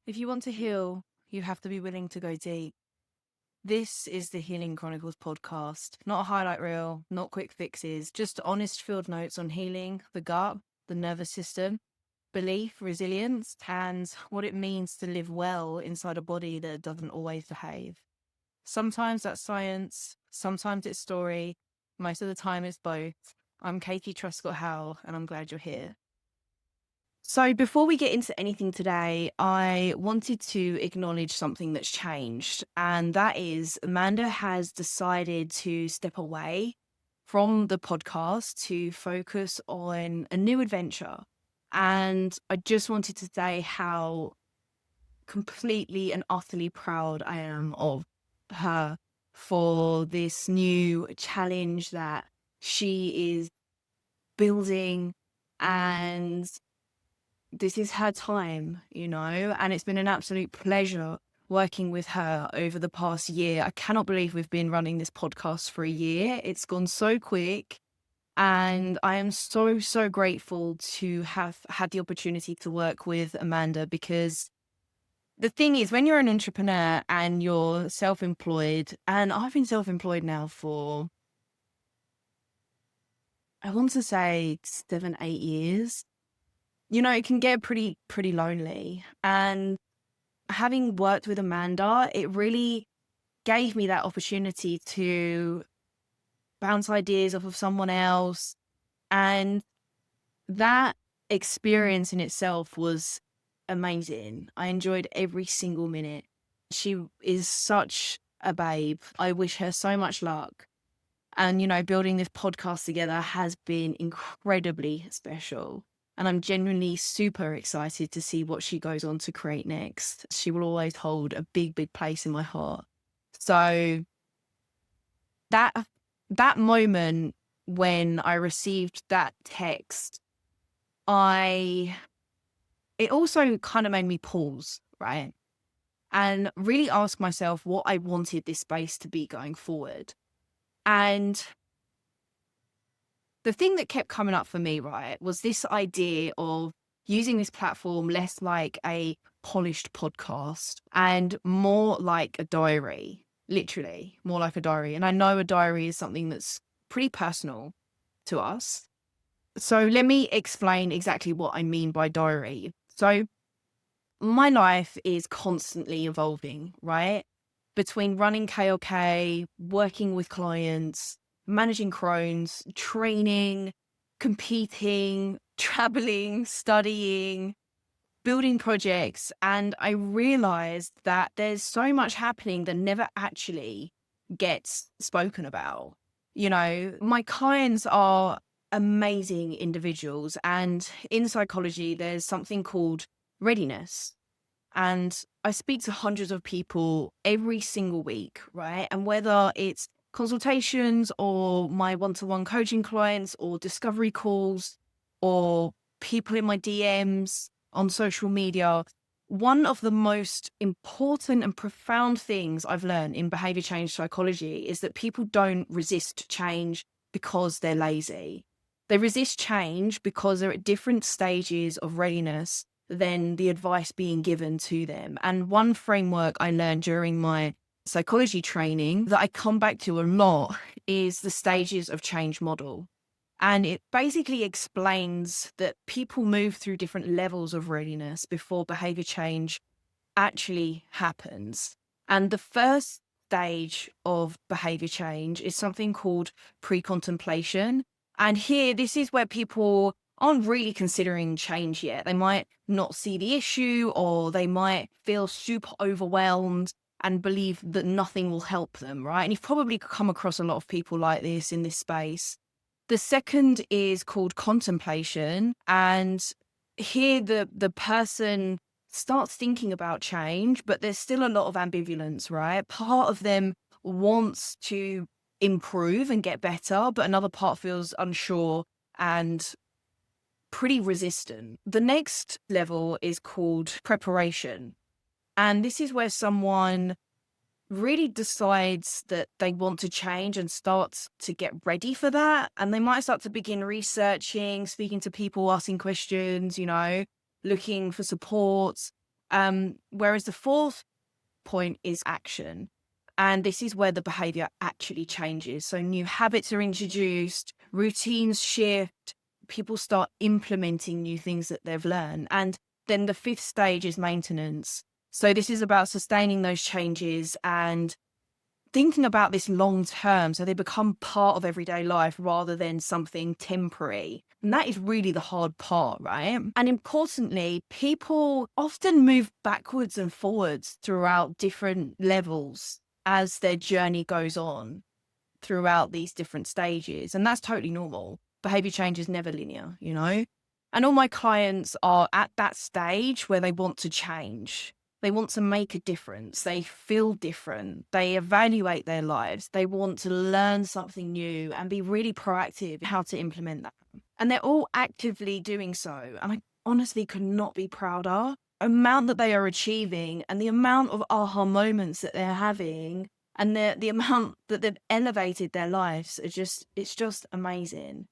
If you want to heal, you have to be willing to go deep. This is the Healing Chronicles podcast, not a highlight reel, not quick fixes, just honest field notes on healing, the gut, the nervous system, belief, resilience, and what it means to live well inside a body that doesn't always behave. Sometimes that's science, sometimes it's story, most of the time it's both. I'm Katie Truscott-Howell, and I'm glad you're here. So before we get into anything today, I wanted to acknowledge something that's changed. And that is Amanda has decided to step away from the podcast to focus on a new adventure. And I just wanted to say how completely and utterly proud I am of her for this new challenge that she is building, and this is her time, and it's been an absolute pleasure working with her over the past year. I cannot believe we've been running this podcast for a year. It's gone so quick. And I am so, so grateful to have had the opportunity to work with Amanda, because the thing is, when you're an entrepreneur and you're self-employed, and I've been self-employed now for, I want to say 7, 8 years. It can get pretty lonely. And having worked with Amanda, it really gave me that opportunity to bounce ideas off of someone else. And that experience in itself was amazing. I enjoyed every single minute. She is such a babe. I wish her so much luck. And, building this podcast together has been incredibly special. And I'm genuinely super excited to see what she goes on to create next. She will always hold a big, big place in my heart. So that moment when I received that text, it also kind of made me pause, right? And really ask myself what I wanted this space to be going forward. And the thing that kept coming up for me, right, was this idea of using this platform less like a polished podcast and more like a diary, literally more like a diary. And I know a diary is something that's pretty personal to us. So let me explain exactly what I mean by diary. So my life is constantly evolving, right? Between running KLK, working with clients, managing Crohn's, training, competing, traveling, studying, building projects. And I realized that there's so much happening that never actually gets spoken about. My clients are amazing individuals. And in psychology, there's something called readiness. And I speak to hundreds of people every single week, right? And whether it's consultations or my one-to-one coaching clients or discovery calls or people in my DMs on social media, one of the most important and profound things I've learned in behavior change psychology is that people don't resist change because they're lazy. They resist change because they're at different stages of readiness than the advice being given to them. And one framework I learned during my psychology training that I come back to a lot is the stages of change model. And it basically explains that people move through different levels of readiness before behavior change actually happens. And the first stage of behavior change is something called pre-contemplation. And here, this is where people aren't really considering change yet. They might not see the issue, or they might feel super overwhelmed and believe that nothing will help them, right? And you've probably come across a lot of people like this in this space. The second is called contemplation. And here the person starts thinking about change, but there's still a lot of ambivalence, right? Part of them wants to improve and get better, but another part feels unsure and pretty resistant. The next level is called preparation. And this is where someone really decides that they want to change and starts to get ready for that. And they might start to begin researching, speaking to people, asking questions, looking for support. Whereas the fourth point is action. And this is where the behavior actually changes. So new habits are introduced, routines shift, people start implementing new things that they've learned. And then the fifth stage is maintenance. So this is about sustaining those changes and thinking about this long term so they become part of everyday life rather than something temporary. And that is really the hard part, right? And importantly, people often move backwards and forwards throughout different levels as their journey goes on throughout these different stages. And that's totally normal. Behavior change is never linear, you know? And all my clients are at that stage where they want to change. They want to make a difference. They feel different. They evaluate their lives. They want to learn something new and be really proactive in how to implement that. And they're all actively doing so. And I honestly could not be prouder. Amount that they are achieving and the amount of aha moments that they're having and the amount that they've elevated their lives it's just amazing.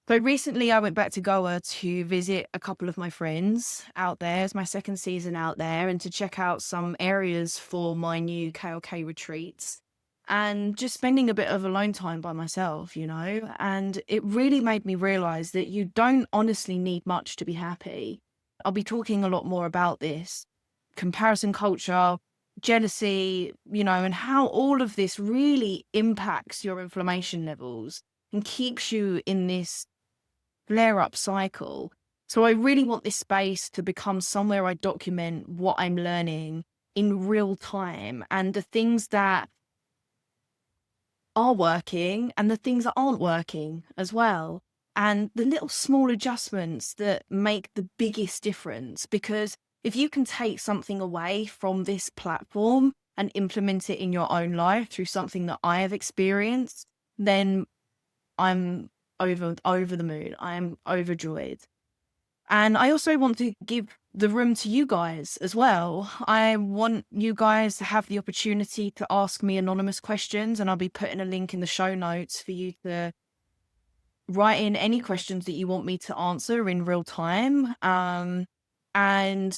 So recently I went back to Goa to visit a couple of my friends out there. It's my second season out there and to check out some areas for my new KLK retreats and just spending a bit of alone time by myself, you know, and it really made me realize that you don't honestly need much to be happy. I'll be talking a lot more about this comparison culture, jealousy, you know, and how all of this really impacts your inflammation levels and keeps you in this flare up cycle. So I really want this space to become somewhere I document what I'm learning in real time and the things that are working and the things that aren't working as well. And the little small adjustments that make the biggest difference. Because if you can take something away from this platform and implement it in your own life through something that I have experienced, then I'm over the moon. I am overjoyed. And I also want to give the room to you guys as well. I want you guys to have the opportunity to ask me anonymous questions, and I'll be putting a link in the show notes for you to write in any questions that you want me to answer in real time. And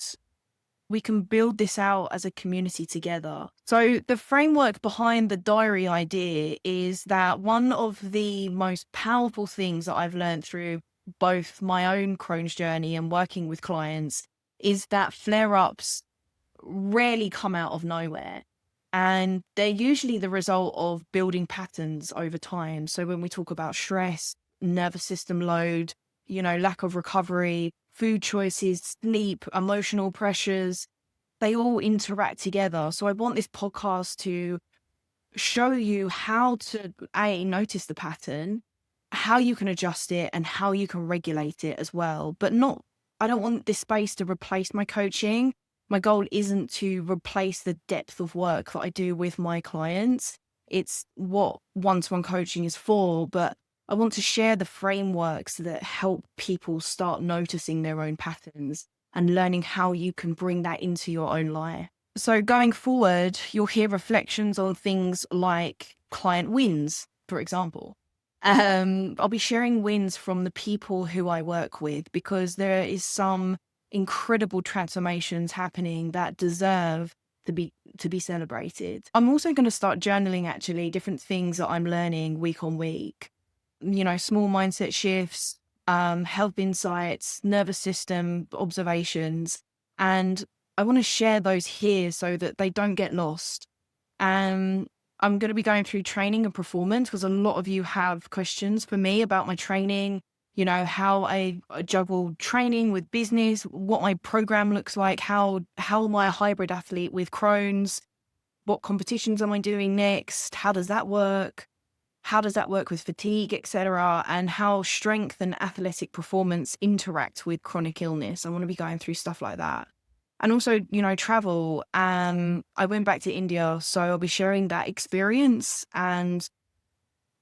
we can build this out as a community together. So the framework behind the diary idea is that one of the most powerful things that I've learned through both my own Crohn's journey and working with clients is that flare-ups rarely come out of nowhere. And they're usually the result of building patterns over time. So when we talk about stress, nervous system load, you know, lack of recovery, food choices, sleep, emotional pressures, they all interact together. So I want this podcast to show you how to notice the pattern, how you can adjust it and how you can regulate it as well. But not, I don't want this space to replace my coaching. My goal isn't to replace the depth of work that I do with my clients. It's what one-to-one coaching is for, but I want to share the frameworks that help people start noticing their own patterns and learning how you can bring that into your own life. So going forward, you'll hear reflections on things like client wins, for example. I'll be sharing wins from the people who I work with because there is some incredible transformations happening that deserve to be celebrated. I'm also going to start journaling actually different things that I'm learning week on week. You know, small mindset shifts, health insights, nervous system observations, and I want to share those here so that they don't get lost. I'm going to be going through training and performance because a lot of you have questions for me about my training, you know, how I juggle training with business, what my program looks like, how am I a hybrid athlete with Crohn's, what competitions am I doing next, how does that work? How does that work with fatigue, etc., and how strength and athletic performance interact with chronic illness? I want to be going through stuff like that. And also, you know, travel. I went back to India, so I'll be sharing that experience and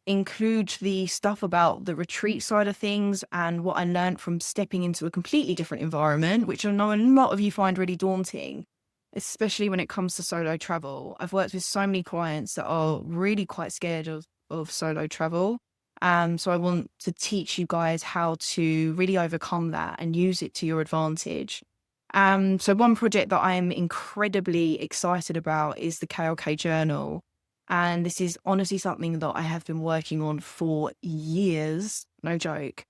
include the stuff about the retreat side of things and what I learned from stepping into a completely different environment, which I know a lot of you find really daunting, especially when it comes to solo travel. I've worked with so many clients that are really quite scared of solo travel. So I want to teach you guys how to really overcome that and use it to your advantage. So one project that I'm incredibly excited about is the KLK journal. And this is honestly something that I have been working on for years, no joke.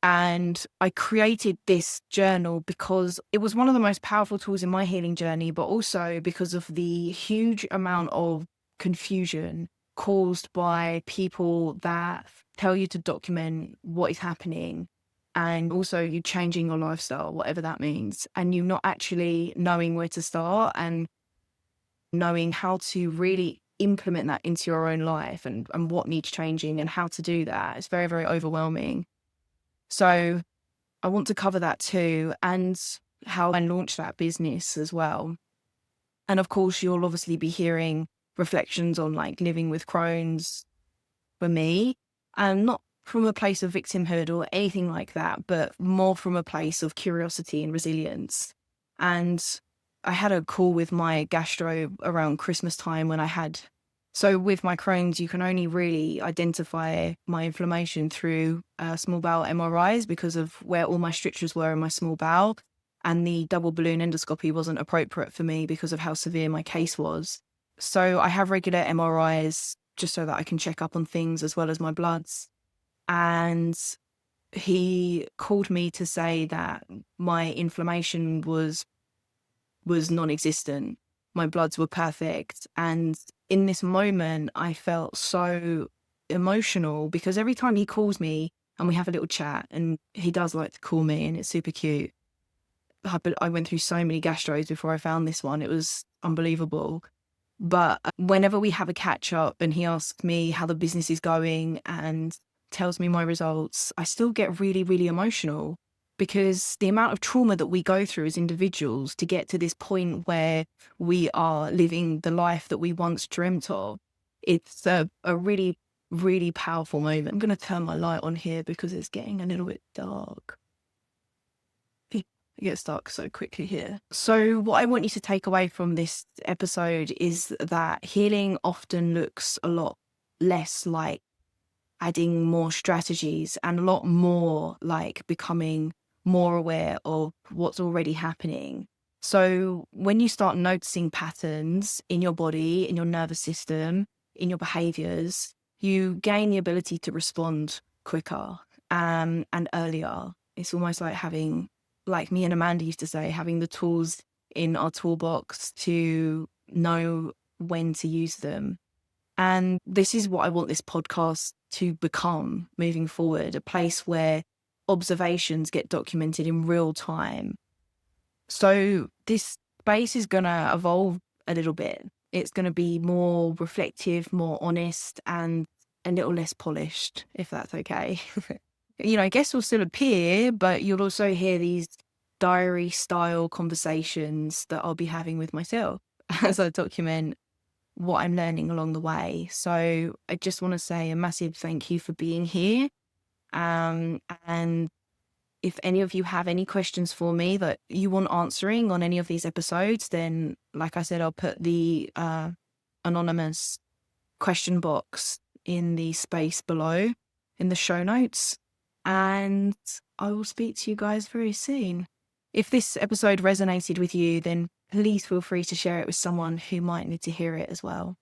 And I created this journal because it was one of the most powerful tools in my healing journey, but also because of the huge amount of confusion caused by people that tell you to document what is happening, and also you changing your lifestyle, whatever that means, and you not actually knowing where to start and knowing how to really implement that into your own life, and what needs changing and how to do that. It's very, very overwhelming. So I want to cover that too, and how I launched that business as well. And of course, you'll obviously be hearing reflections on like living with Crohn's for me, and not from a place of victimhood or anything like that, but more from a place of curiosity and resilience. And I had a call with my gastro around Christmas time when I had. So with my Crohn's, you can only really identify my inflammation through small bowel MRIs because of where all my strictures were in my small bowel. And the double balloon endoscopy wasn't appropriate for me because of how severe my case was. So I have regular MRIs just so that I can check up on things as well as my bloods. And he called me to say that my inflammation was non-existent. My bloods were perfect. And in this moment, I felt so emotional because every time he calls me and we have a little chat, and he does like to call me and it's super cute. I went through so many gastros before I found this one. It was unbelievable. But whenever we have a catch up and he asks me how the business is going and tells me my results, I still get really, really emotional because the amount of trauma that we go through as individuals to get to this point where we are living the life that we once dreamt of, it's a really, really powerful moment. I'm going to turn my light on here because it's getting a little bit dark. It gets dark so quickly here. So what I want you to take away from this episode is that healing often looks a lot less like adding more strategies and a lot more like becoming more aware of what's already happening. So when you start noticing patterns in your body, in your nervous system, in your behaviors, you gain the ability to respond quicker and earlier. It's almost like having, like me and Amanda used to say, having the tools in our toolbox to know when to use them. And this is what I want this podcast to become moving forward, a place where observations get documented in real time. So this space is going to evolve a little bit. It's going to be more reflective, more honest, and a little less polished, if that's okay. Guests will still appear, but you'll also hear these diary style conversations that I'll be having with myself as I document what I'm learning along the way. So I just want to say a massive thank you for being here. And if any of you have any questions for me that you want answering on any of these episodes, then like I said, I'll put the anonymous question box in the space below in the show notes. And I will speak to you guys very soon. If this episode resonated with you, then please feel free to share it with someone who might need to hear it as well.